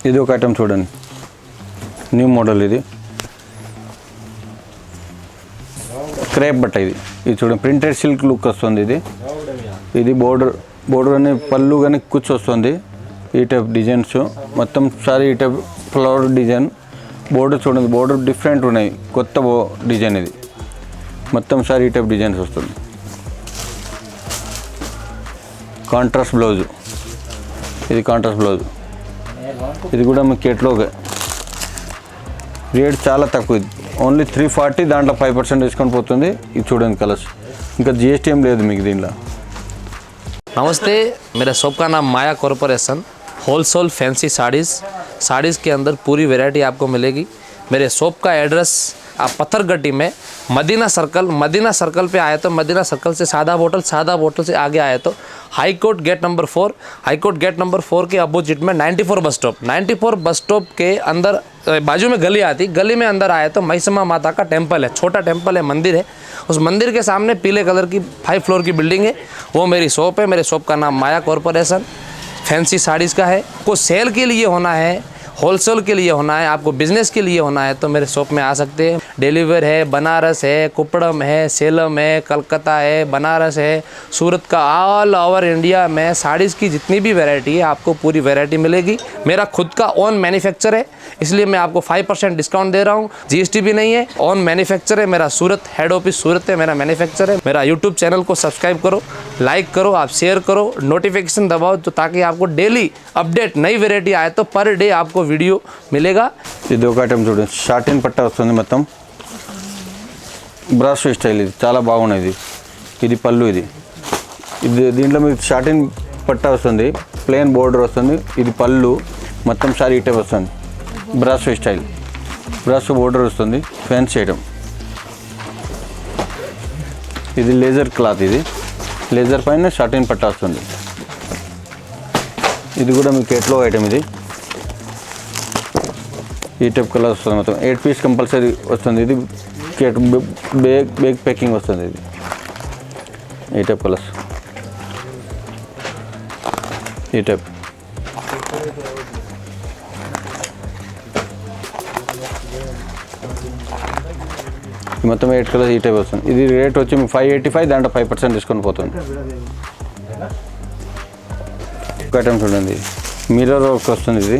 ఇది ఒక ఐటమ్ చూడండి, న్యూ మోడల్. ఇది క్రేప్ బట్ట. ఇది చూడండి, ప్రింటెడ్ సిల్క్ లుక్ వస్తుంది. ఇది బోర్డర్ అని పళ్ళు కానీ కుచ్చు వస్తుంది. ఈ టైప్ డిజైన్స్ మొత్తం సారీ ఈ టైప్ ఫ్లవర్ డిజైన్. బోర్డర్ చూడండి, బోర్డర్ డిఫరెంట్ ఉన్నాయి, కొత్త డిజైన్. ఇది మొత్తం సారీ ఈ టైప్ డిజైన్స్ వస్తుంది. Contrast blouse. ఇది కాంట్రాస్ట్ బ్లౌజ్. ఇది కూడా మీకు కేటలాగ్. రేట్ చాలా తక్కువ. ఇది ఓన్లీ 340, దాంట్లో 5% డిస్కౌంట్ పోతుంది. ఇది చూడండి కలర్స్. ఇంకా GST ఏం లేదు మీకు దీంట్లో. नमस्ते, मेरा शॉप का नाम माया कॉरपोरेशन। होलसेल फैंसी साड़ीज़ के अंदर पूरी वैरायटी आपको मिलेगी। मेरे शॉप का एड्रेस आप पत्थरगट्टी में मदीना सर्कल पे आए तो मदीना सर्कल से सादा बोतल से आगे आए तो हाई कोर्ट गेट नंबर 4 के अपोजिट में 94 बस स्टॉप के अंदर बाजू में गली आती, गली में अंदर आए तो महिषमा माता का टेम्पल है, छोटा टेम्पल है, मंदिर है। उस मंदिर के सामने पीले कलर की 5 फ्लोर की बिल्डिंग है, वो मेरी शॉप है। मेरे शॉप का नाम माया कॉरपोरेशन फैंसी साड़ीज़ का है। आपको सेल के लिए होना है, होलसेल के लिए होना है, आपको बिजनेस के लिए होना है तो मेरे शॉप में आ सकते हैं। डिलीवर है, बनारस है, कुपड़म है, सेलम है, कलकत्ता है, बनारस है, सूरत का ऑल ओवर इंडिया में साड़ीज़ की जितनी भी वैरायटी है आपको पूरी वैरायटी मिलेगी। मेरा खुद का ओन मैन्युफैक्चर है, इसलिए मैं आपको 5% डिस्काउंट दे रहा हूँ। GST भी नहीं है, ओन मैन्युफैक्चर है। मेरा सूरत हेड ऑफिस सूरत है, मेरा मैन्युफैक्चर है। मेरा यूट्यूब चैनल को सब्सक्राइब करो, लाइक करो, आप शेयर करो, नोटिफिकेशन दबाओ तो ताकि आपको डेली अपडेट नई वेरायटी आए तो पर डे आपको वीडियो मिलेगा। ఇది ఒక ఐటమ్ చూడండి, షార్టిన్ పట్టా వస్తుంది, మొత్తం బ్రాస్ స్టైల్. ఇది చాలా బాగున్నది. ఇది పళ్ళు. ఇది దీంట్లో మీకు షార్టిన్ పట్టా వస్తుంది, ప్లెయిన్ బోర్డర్ వస్తుంది. ఇది పళ్ళు, మొత్తం సారీ ఈ టైప్ వస్తుంది. బ్రాస్ స్టైల్, బ్రాస్ బోర్డర్ వస్తుంది, ఫ్యాన్సీ ఐటమ్. ఇది లేజర్ క్లాత్. ఇది లేజర్ పైన షార్టిన్ పట్టా వస్తుంది. ఇది కూడా మీకు కేటలాగ్ ఐటమ్. ఇది ఈ టైప్ కలర్ వస్తుంది, మొత్తం 8 పీస్ కంపల్సరీ వస్తుంది. ఇది బేగ్ ప్యాకింగ్ వస్తుంది. ఇది ఈ టైప్ కలర్స్, ఈ టైప్. మొత్తం 8 కలర్స్ ఈ టైప్ వస్తుంది. ఇది రేట్ వచ్చి 585, దాంట్లో 5% డిస్కౌంట్ పోతుంది. ఒక ఐటమ్ చూడండి, మిర్రర్ వర్క్ వస్తుంది. ఇది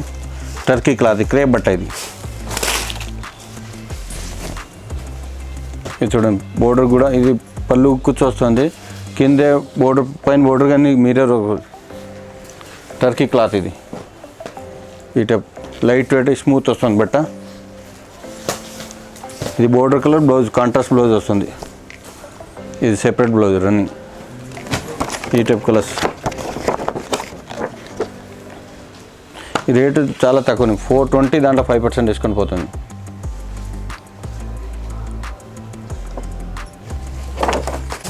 టర్కీ క్లాత్, క్రేప్ బట్ట. ఇది చూడండి, బోర్డర్ కూడా ఇది పళ్ళు కుచ్చు వస్తుంది, కింద బోర్డర్ పైన బోర్డర్ కానీ మిర్రర్ టర్కీ క్లాత్. ఇది ఈ టైప్ లైట్ వెయిట్ స్మూత్ వస్తుంది బట్ట. ఇది border colour blouse, contrast blouse వస్తుంది. ఇది సెపరేట్ బ్లౌజ్ రన్నింగ్. ఈ టైప్ కలర్స్. ఈ రేటు చాలా తక్కువ, 420, దాంట్లో 5% డిస్కౌంట్ పోతుంది.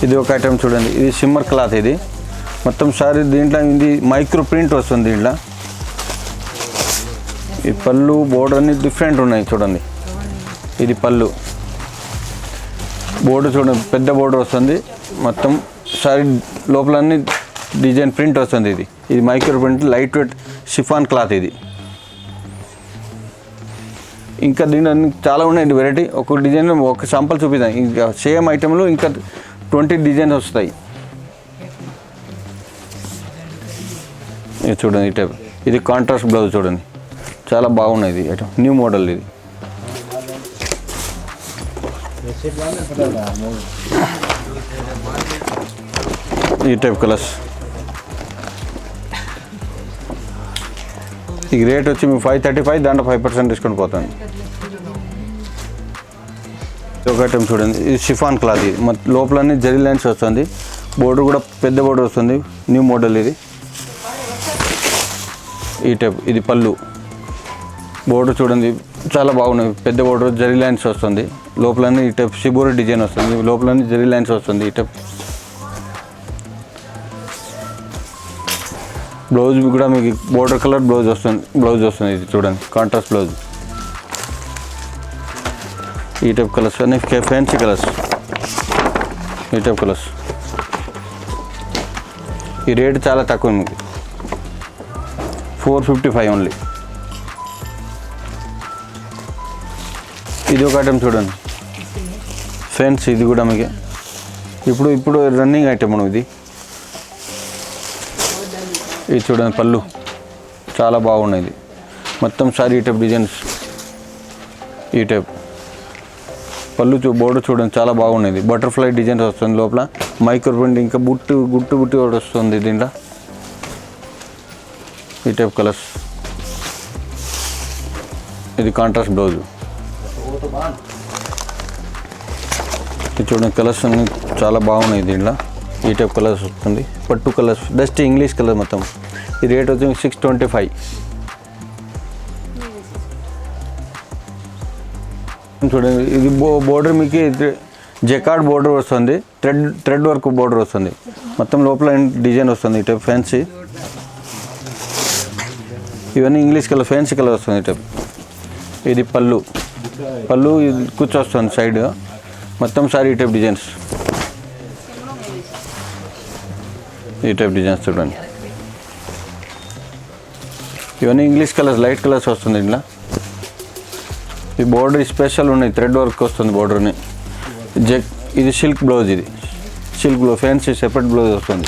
ఇది ఒక ఐటమ్ చూడండి, ఇది షిమ్మర్ క్లాత్. ఇది మొత్తం సారీ దీంట్లో ఇది మైక్రో ప్రింట్ వస్తుంది. దీంట్లో ఈ పళ్ళు బోర్డర్ అన్ని డిఫరెంట్ ఉన్నాయి చూడండి. ఇది పళ్ళు బోర్డర్ చూడండి, పెద్ద బోర్డర్ వస్తుంది. మొత్తం సారీ లోపల అన్ని డిజైన్ ప్రింట్ వస్తుంది. ఇది micro print, light weight chiffon cloth. ఇది ఇంకా దీంట్లో చాలా ఉన్నాయి వెరైటీ. ఒక డిజైన్ ఒక శాంపుల్ చూపిద్దాం. ఇంకా సేమ్ ఐటెంలో ఇంకా 20 డిజైన్స్ వస్తాయి. ఇది చూడండి, ఈ టైప్. ఇది కాంట్రాస్ట్ బ్లౌజ్ చూడండి, చాలా బాగున్నాయి. ఇది ఐటమ్ న్యూ మోడల్. ఇది ఈ టైప్ కలర్స్. ఈ రేట్ వచ్చి మీకు 535, దాంట్లో 5% డిస్కౌంట్ పోతుంది. ఒక ఐటమ్ చూడండి, ఇది షిఫాన్ క్లాత్. ఇది లోపలన్నీ జరీ లైన్స్ వస్తుంది, బోర్డర్ కూడా పెద్ద బోర్డర్ వస్తుంది, న్యూ మోడల్. ఇది ఈ టైప్. ఇది పళ్ళు, బోర్డర్ చూడండి చాలా బాగున్నాయి, పెద్ద బోర్డర్, జరీ లైన్స్ వస్తుంది. లోపలన్నీ ఈ టైప్ షిబోరి డిజైన్ వస్తుంది, లోపలన్నీ జరీ లైన్స్ వస్తుంది. ఈ టైప్ బ్లౌజ్ కూడా మీకు బోర్డర్ కలర్ బ్లౌజ్ వస్తుంది. ఇది చూడండి, కాంట్రాస్ట్ బ్లౌజ్. ఈ టైప్ కలర్స్ అన్ని ఫ్యాన్సీ కలర్స్. ఈ టైప్ కలర్స్. ఈ రేట్ చాలా తక్కువ, మీకు 455 ఓన్లీ. ఇది ఒక ఐటమ్ చూడండి, ఫ్రెండ్స్ ఇది కూడా మీకు ఇప్పుడు రన్నింగ్ ఐటమ్ ఇది. ఇది చూడండి పళ్ళు చాలా బాగున్నాయి. ఇది మొత్తం సారీ ఈ టైప్ డిజైన్స్, ఈ టైప్ పళ్ళు బోర్డర్ చూడండి చాలా బాగున్నది. బటర్ఫ్లై డిజైన్స్ వస్తుంది, లోపల మైక్రో ప్రింట్, ఇంకా గుట్టు కూడా వస్తుంది దీంట్లో. ఈ టైప్ కలర్స్, ఇది కాంట్రాస్ట్ బ్లౌజ్. ఇది చూడండి కలర్స్ అన్ని చాలా బాగున్నాయి దీంట్లో. ఈ టైప్ కలర్స్ వస్తుంది, పట్టు కలర్స్, డస్ట్ ఇంగ్లీష్ కలర్ మొత్తం. ఈ రేట్ వచ్చి 625. చూడండి ఇది బోర్డర్ మీకు జెకార్డ్ బోర్డర్ వస్తుంది, థ్రెడ్ వర్క్ బోర్డర్ వస్తుంది, మొత్తం లోపల డిజైన్ వస్తుంది. ఈ టైప్ ఫ్యాన్సీ, ఇవన్నీ ఇంగ్లీష్ కలర్, ఫ్యాన్సీ కలర్ వస్తుంది ఈ టైప్. ఇది పళ్ళు ఇది కూర్చో వస్తుంది సైడ్, మొత్తం సారీ ఈ టైప్ డిజైన్స్, ఈ టైప్ డిజైన్స్ చూడండి. ఇవన్నీ ఇంగ్లీష్ కలర్స్, లైట్ కలర్స్ వస్తుంది ఇట్లా. ఈ బోర్డర్ స్పెషల్ ఉన్నాయి, థ్రెడ్ వర్క్ వస్తుంది బోర్డర్ని. ఇది సిల్క్ బ్లౌజ్, ఇది silk blouse, fancy separate blouse వస్తుంది.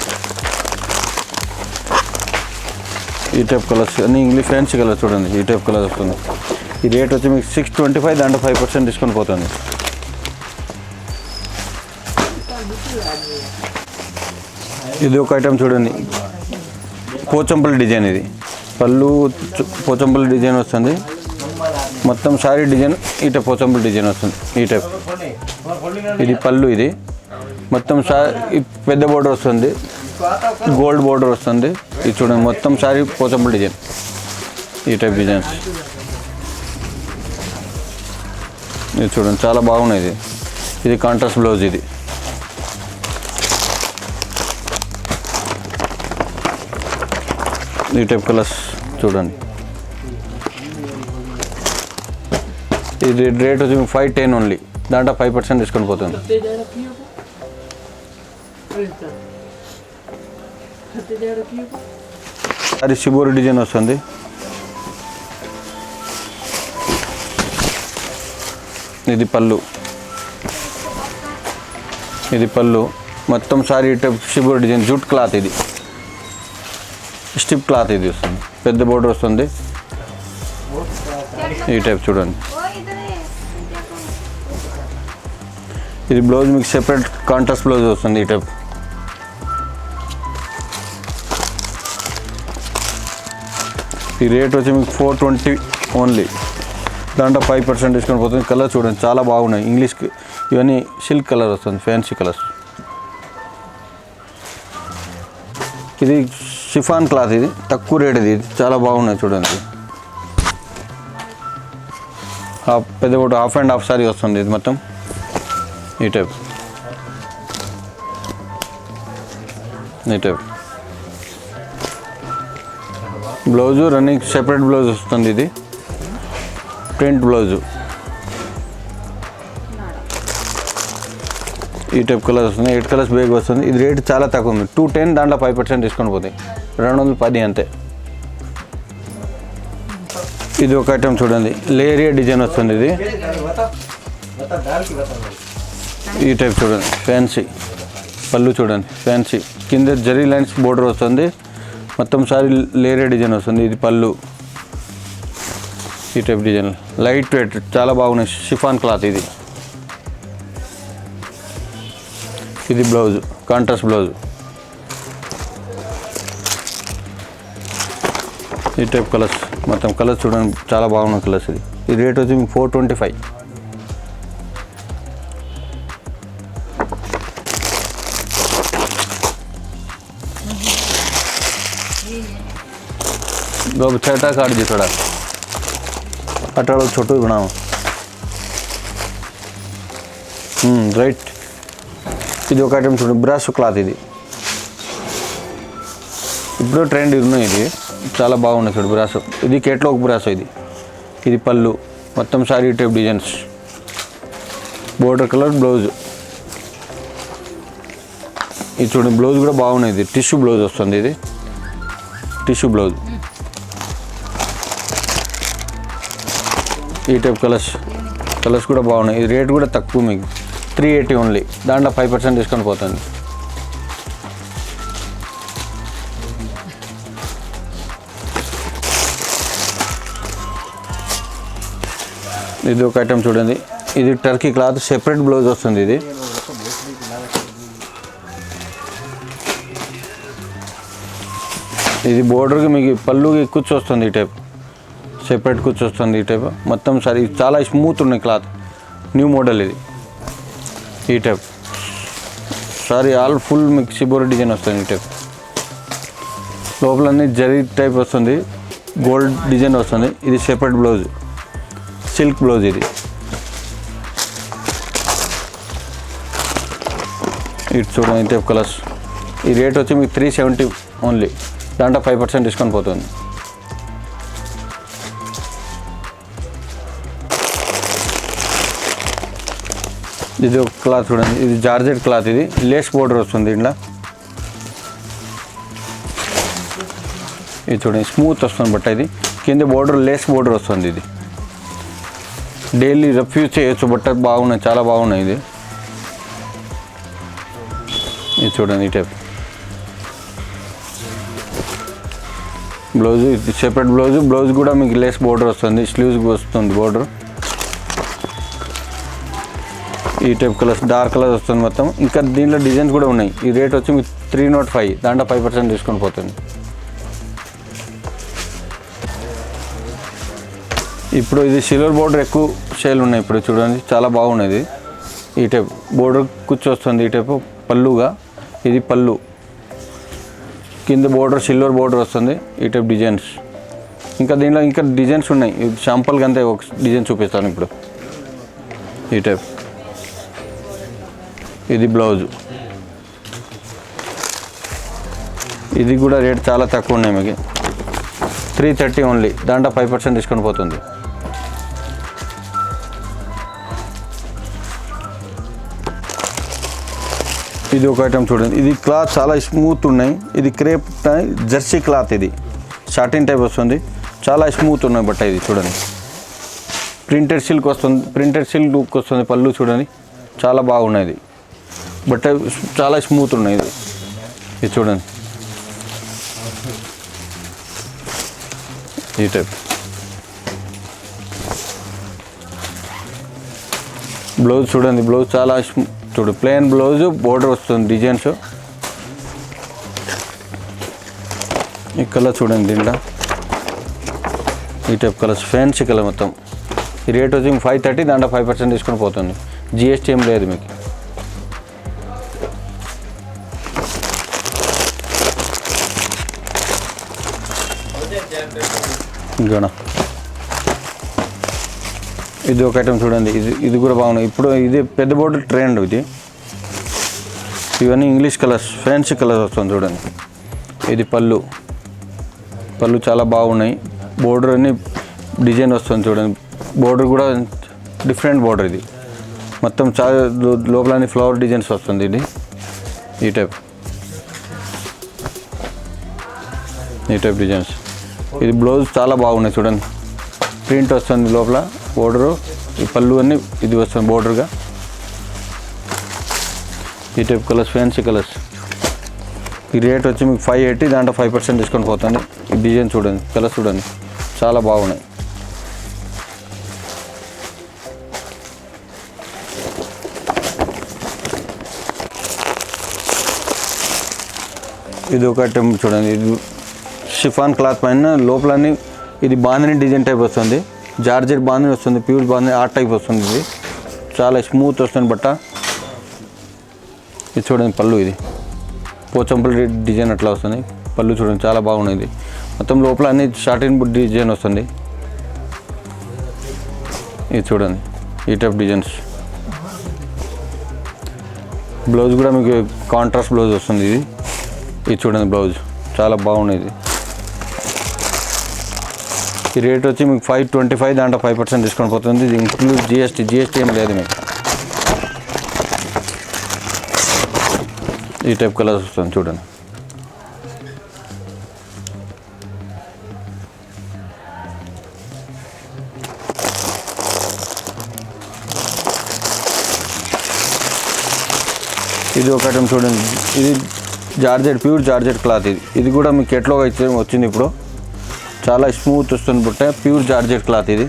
ఈ టైప్ కలర్స్ అన్నీ ఇంగ్లీష్ ఫ్యాన్సీ కలర్ చూడండి, ఈ టైప్ కలర్ వస్తుంది. ఈ రేట్ వచ్చి మీకు 625, దాంట్లో 5% డిస్కౌంట్ పోతుంది. ఇది ఒక ఐటమ్ చూడండి, పోచంపల్లి డిజైన్. ఇది పళ్ళు పోచంపల్లి డిజైన్ వస్తుంది, మొత్తం సారీ డిజైన్ ఈ టైప్ పోచంపల్లి డిజైన్ వస్తుంది. ఈ టైప్ ఇది పళ్ళు, ఇది మొత్తం పెద్ద బోర్డర్ వస్తుంది, గోల్డ్ బోర్డర్ వస్తుంది. ఇది చూడండి మొత్తం సారీ పోచంపల్లి డిజైన్, ఈ టైప్ డిజైన్స్. ఇది చూడండి చాలా బాగున్నాయి. ఇది కాంట్రాస్ట్ బ్లౌజ్. ఇది ఈ టైప్ కలర్స్ చూడండి. ఇది రేట్ వచ్చి 510 ఓన్లీ, దాంట్లో 5% డిస్కౌంట్ పోతుంది. అది శిబోరి డిజైన్ వస్తుంది. ఇది పళ్ళు, మొత్తం sorry type shibori design, jute cloth, ఇది స్టిప్ క్లాత్, ఇది వస్తుంది, పెద్ద బోర్డర్ వస్తుంది. ఈ టైప్ చూడండి. ఇది బ్లౌజ్ మీకు సెపరేట్ కాంట్రాస్ట్ బ్లౌజ్ వస్తుంది. ఈ టైప్ ఈ రేట్ వచ్చి మీకు 420 ఓన్లీ, దాంట్లో 5% డిస్కౌంట్ పోతుంది. కలర్ చూడండి చాలా బాగున్నాయి, ఇంగ్లీష్ ఇవన్నీ సిల్క్ కలర్ వస్తుంది, ఫ్యాన్సీ కలర్స్. ఇది షిఫాన్ క్లాత్, ఇది తక్కువ రేట్, ఇది చాలా బాగున్నాయి చూడండి. పెద్ద ఒకటి హాఫ్ అండ్ హాఫ్ సారీ వస్తుంది, ఇది మొత్తం ఈ type. Blouse running separate blouse వస్తుంది, ఇది ప్రింట్ బ్లౌజు. ఈ టైప్ కలర్స్ వస్తుంది, 8 కలర్స్ బేగ్ వస్తుంది. ఇది రేట్ చాలా తక్కువ ఉంది, 210, దాంట్లో 5% డిస్కౌంట్ పోతాయి, 210 అంతే. ఇది ఒక ఐటమ్ చూడండి, లేరియా డిజైన్ వస్తుంది. ఇది ఈ టైప్ చూడండి, ఫ్యాన్సీ పళ్ళు చూడండి, ఫ్యాన్సీ కింద జరీ లైన్స్ బోర్డర్ వస్తుంది, మొత్తం సారీ లేరియా డిజైన్ వస్తుంది. ఇది పళ్ళు, ఈ టైప్ డిజైన్ లైట్ వెయిట్ చాలా బాగున్నాయి, షిఫాన్ క్లాత్. ఇది బ్లౌజ్, కాంట్రాస్ట్ బ్లౌజ్. ఈ టైప్ కలర్స్, మొత్తం కలర్స్ చూడండి చాలా బాగున్న కలర్స్. ఇది రేట్ వచ్చి మీకు 425. छठा काट दी थोड़ा अठाड़ा छोटू बनाओ రైట్. ఇది ఒక ఐటమ్ చూడండి, బ్రాస్ క్లాత్. ఇది ఇప్పుడు ట్రెండ్ ఉన్నాయి, ఇది చాలా బాగున్నాయి చూడు బ్రాస్. ఇది కేట్లాగ్ బ్రాస్. ఇది పళ్ళు, మొత్తం sorry type designs, border colour blouse. ఇది చూడండి బ్లౌజ్ కూడా బాగున్నాయి, ఇది టిష్యూ బ్లౌజ్ వస్తుంది. ఇది టిష్యూ బ్లౌజ్. ఈ టైప్ కలర్స్ కలర్స్ కూడా బాగున్నాయి. ఇది రేట్ కూడా తక్కువ, మీకు 380 ఓన్లీ. దాంట్లో 5% డిస్కౌంట్ పోతుంది. ఇది ఒక ఐటమ్ చూడండి, ఇది టర్కీ క్లాత్ సెపరేట్ బ్లౌజ్ వస్తుంది. ఇది బోర్డర్కి మీకు పళ్ళుకి కుచ్చు వస్తుంది. ఈ టైప్ సెపరేట్ కుచ్చు వస్తుంది. ఈ టైప్ మొత్తం సరే చాలా స్మూత్ ఉన్నాయి క్లాత్. న్యూ మోడల్ ఇది. ఈ టైప్ సారీ ఆల్ ఫుల్ మీకు షిబోరి డిజైన్ వస్తుంది. ఈ టైప్ లోపలన్నీ జరీ టైప్ వస్తుంది, గోల్డ్ డిజైన్ వస్తుంది. ఇది సెపరేట్ బ్లౌజ్, సిల్క్ బ్లౌజ్. ఇది ఇటు చూడండి, ఈ టైప్ కలర్స్. ఈ రేట్ వచ్చి మీకు 370 ఓన్లీ. దాంట్లో 5% డిస్కౌంట్ పోతుంది. ఇది ఒక క్లాత్ చూడండి, ఇది జార్జెట్ క్లాత్. ఇది లేస్ బోర్డర్ వస్తుంది. ఇంట్లో ఇది చూడండి, స్మూత్ వస్తుంది బట్ట. ఇది కింద బోర్డర్ లేస్ బోర్డర్ వస్తుంది. ఇది డైలీ రఫ్ యూజ్ చేయొచ్చు. బట్ట బాగున్నాయి, చాలా బాగున్నాయి. ఇది చూడండి, ఈ టైప్ బ్లౌజ్. ఇది సెపరేట్ బ్లౌజ్. బ్లౌజ్ కూడా మీకు లేస్ బోర్డర్ వస్తుంది, స్లీవ్స్ వస్తుంది బోర్డర్. ఈ టైప్ కలర్స్ డార్క్ కలర్ వస్తుంది మొత్తం. ఇంకా దీంట్లో డిజైన్స్ కూడా ఉన్నాయి. ఈ రేట్ వచ్చి మీకు 305. దాంట్లో 5% డిస్కౌంట్ పోతుంది. ఇప్పుడు ఇది సిల్వర్ బోర్డర్ ఎక్కువ సేల్ ఉన్నాయి. ఇప్పుడు చూడండి, చాలా బాగున్నది. ఈ టైప్ బోర్డర్ కుచ్చు వస్తుంది. ఈ టైప్ పళ్ళుగా, ఇది పళ్ళు. కింద బోర్డర్ సిల్వర్ బోర్డర్ వస్తుంది. ఈ టైప్ డిజైన్స్. ఇంకా దీంట్లో ఇంకా డిజైన్స్ ఉన్నాయి. శాంపుల్గా అంతే ఒక డిజైన్ చూపిస్తాను ఇప్పుడు. ఈ టైప్ ఇది బ్లౌజు. ఇది కూడా రేట్ చాలా తక్కువ ఉన్నాయి మీకు, 330 ఓన్లీ. దాంట్లో 5% డిస్కౌంట్ పోతుంది. ఇది ఒక ఐటమ్ చూడండి, ఇది క్లాత్ చాలా స్మూత్ ఉన్నాయి. ఇది క్రేప్ జెర్సీ క్లాత్. ఇది షార్టిన్ టైప్ వస్తుంది, చాలా స్మూత్ ఉన్నాయి బట్ట. ఇది చూడండి, ప్రింటెడ్ సిల్క్ వస్తుంది. ప్రింటెడ్ సిల్క్ లుక్ వస్తుంది. పళ్ళు చూడండి, చాలా బాగున్నాయి. ఇది బట్ట చాలా స్మూత్ ఉన్నాయి. ఇది చూడండి, ఈ టైప్ బ్లౌజ్ చూడండి. బ్లౌజ్ చాలా చూడు, ప్లెయిన్ బ్లౌజ్, బోర్డర్ వస్తుంది డిజైన్స్. ఈ కలర్ చూడండి, దీంట్లో ఈ టైప్ కలర్స్ ఫ్యాన్సీ కలర్ మొత్తం. ఈ రేట్ వచ్చి 530. దాంట్లో 5% డిస్కౌంట్ పోతుంది. జిఎస్టీ ఏం లేదు మీకు. ఇంకేనా ఇది ఒక ఐటమ్ చూడండి, ఇది కూడా బాగున్నాయి. ఇప్పుడు ఇది పెద్ద బోర్డర్ ట్రెండ్. ఇవన్నీ ఇంగ్లీష్ కలర్స్, ఫ్యాన్సీ కలర్స్ వస్తుంది చూడండి. ఇది పళ్ళు చాలా బాగున్నాయి. బోర్డర్ అన్ని డిజైన్ వస్తుంది చూడండి. బోర్డర్ కూడా డిఫరెంట్ బోర్డర్. ఇది మొత్తం చాలా లోపల ఫ్లవర్ డిజైన్స్ వస్తుంది. ఇది ఈ టైప్ డిజైన్స్. ఇది బ్లౌజ్ చాలా బాగున్నాయి చూడండి. ప్రింట్ వస్తుంది లోపల, బోర్డరు, ఈ పళ్ళు అన్నీ ఇది వస్తుంది బోర్డర్గా. ఈ టైప్ కలర్స్, ఫ్యాన్సీ కలర్స్. ఈ రేట్ వచ్చి మీకు 580. దాంట్లో 5% డిస్కౌంట్ పోతుంది. ఈ డిజైన్ చూడండి, కలర్స్ చూడండి, చాలా బాగున్నాయి. ఇది ఒక ఐటమ్ చూడండి, ఇది షిఫాన్ క్లాత్ పైన లోపలన్నీ ఇది బాందిని డిజైన్ టైప్ వస్తుంది. జార్జెట్ బాందిని వస్తుంది, ప్యూర్ బాందిని ఆ టైప్ వస్తుంది. ఇది చాలా స్మూత్ వస్తుంది బట్ట. ఇది చూడండి పళ్ళు, ఇది పోచంపల్లి డిజైన్ అట్లా వస్తుంది. పళ్ళు చూడండి, చాలా బాగున్నాయి. ఇది మొత్తం లోపల అన్ని షార్టిన్ డిజైన్ వస్తుంది. ఇది చూడండి, ఈ టైప్ డిజైన్స్. బ్లౌజ్ కూడా మీకు కాంట్రాస్ట్ బ్లౌజ్ వస్తుంది. ఇది చూడండి, బ్లౌజ్ చాలా బాగున్నది. ఈ రేట్ వచ్చి మీకు 525. దాంట్లో 5% డిస్కౌంట్ పోతుంది. ఇది ఇంక్లూడ్ జిఎస్టీ ఏం లేదు మీకు. ఈ టైప్ కలర్స్ వస్తుంది చూడండి. ఇది ఒక ఐటమ్ చూడండి, ఇది జార్జెట్, ప్యూర్ జార్జెట్ క్లాత్. ఇది కూడా మీకు కేటలాగ్ అయితే వచ్చింది. ఇప్పుడు చాలా స్మూత్ వస్తుంది బుట్ట, ప్యూర్ జార్జెట్ క్లాత్. ఇది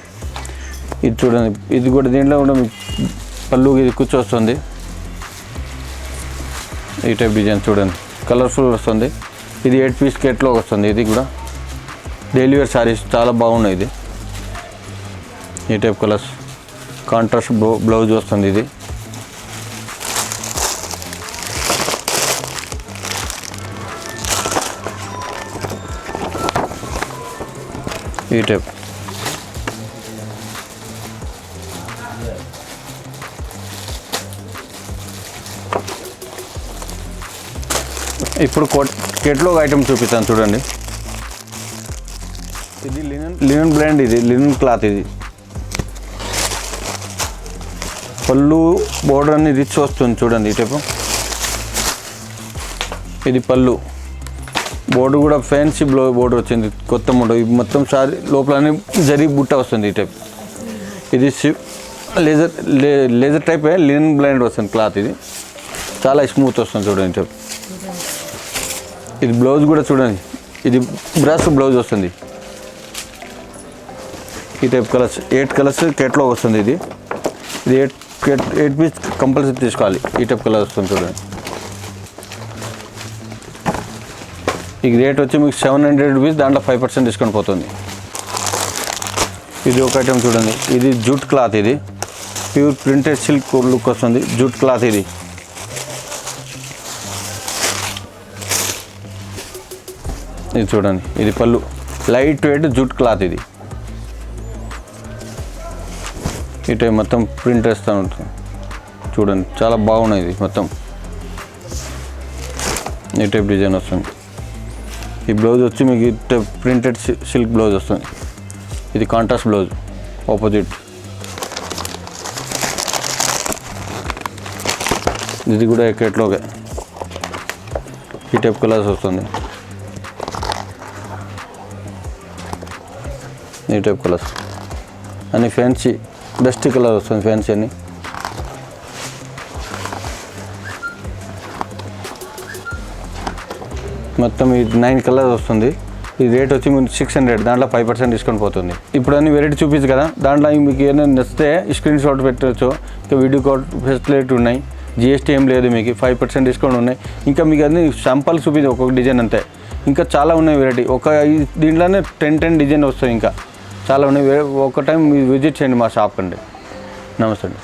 చూడండి, ఇది కూడా దీంట్లో కూడా మీకు పళ్ళు ఇది కుచ్చు వస్తుంది. ఈ టైప్ డిజైన్ చూడండి, కలర్ఫుల్ వస్తుంది. ఇది 8 పీస్ కేటలాగ్ వస్తుంది. ఇది కూడా డైలీ వేర్ శారీస్ చాలా బాగున్నాయి. ఇది ఈ టైప్ కలర్స్, కాంట్రాస్ట్ బ్లౌజ్ వస్తుంది. ఇది ఈ టైప్. ఇప్పుడు కేటలాగ్ ఐటమ్ చూపిస్తాను చూడండి. ఇది లినన్ బ్రాండ్, ఇది లినన్ క్లాత్. ఇది పళ్ళు బోర్డర్ అన్ని రిచ్ వస్తుంది చూడండి. ఈ టైపు ఇది పళ్ళు, బోర్డు కూడా ఫ్యాన్సీ బోర్డర్ వచ్చింది, కొత్త మోడల్. ఇది మొత్తం సారీ లోపల జరీ బుట్ట వస్తుంది. ఈ టైప్ ఇది లేజర్ టైప్ లినన్ బ్రాండ్ వస్తుంది క్లాత్. ఇది చాలా స్మూత్ వస్తుంది చూడండి. ఈ టైప్ ఇది బ్లౌజ్ కూడా చూడండి, ఇది బ్రాస్ బ్లౌజ్ వస్తుంది. ఈ టైప్ కలర్స్ 8 కలర్స్ కేటలాగ్ వస్తుంది. ఇది 8 పీస్ కంపల్సరీ తీసుకోవాలి. ఈ టైప్ కలర్ వస్తుంది చూడండి. ఈ రేట్ వచ్చి మీకు 700 రూపీస్, దాంట్లో 5% డిస్కౌంట్ పోతుంది. ఇది ఒక ఐటమ్ చూడండి, ఇది జూట్ క్లాత్. ఇది ప్యూర్ ప్రింటెడ్ సిల్క్ లుక్ వస్తుంది, జూట్ క్లాత్. ఇది చూడండి, ఇది పళ్ళు, లైట్ వెయిట్ జూట్ క్లాత్. ఇది ఈ టైప్ మొత్తం ప్రింట్ వేస్తూ ఉంటుంది చూడండి, చాలా బాగున్నాయి. ఇది మొత్తం ఈ టైప్ డిజైన్ వస్తుంది. ఈ బ్లౌజ్ వచ్చి మీకు ఈ టైప్ ప్రింటెడ్ సిల్క్ బ్లౌజ్ వస్తుంది. ఇది కాంట్రాస్ట్ బ్లౌజ్ ఆపోజిట్. ఇది కూడా కేటలాగే, ఈ టైప్ కలర్స్ వస్తుంది. ఈ టైప్ కలర్స్ అన్ని ఫ్యాన్సీ డస్టీ కలర్ వస్తుంది, ఫ్యాన్సీ అని. మొత్తం ఈ 9 కలర్స్ వస్తుంది. ఈ రేట్ వచ్చి మీకు 600, దాంట్లో 5% డిస్కౌంట్ పోతుంది. ఇప్పుడు అన్ని వెరైటీ చూపించు కదా, దాంట్లో మీకు ఏమైనా నచ్చితే స్క్రీన్ షాట్ పెట్టవచ్చు. ఇంకా వీడియో కాల్ ఫెసిలిటీ ఉన్నాయి, GST ఏం లేదు, మీకు 5% డిస్కౌంట్ ఉన్నాయి. ఇంకా మీకు అన్ని శాంపుల్ చూపించి ఒక్కొక్క డిజైన్ అంతే. ఇంకా చాలా ఉన్నాయి వెరైటీ, దీంట్లోనే 10 డిజైన్ వస్తాయి. ఇంకా చాలా ఉన్నాయి. ఒక టైం విజిట్ చేయండి మా షాప్ అండి. నమస్తే అండి.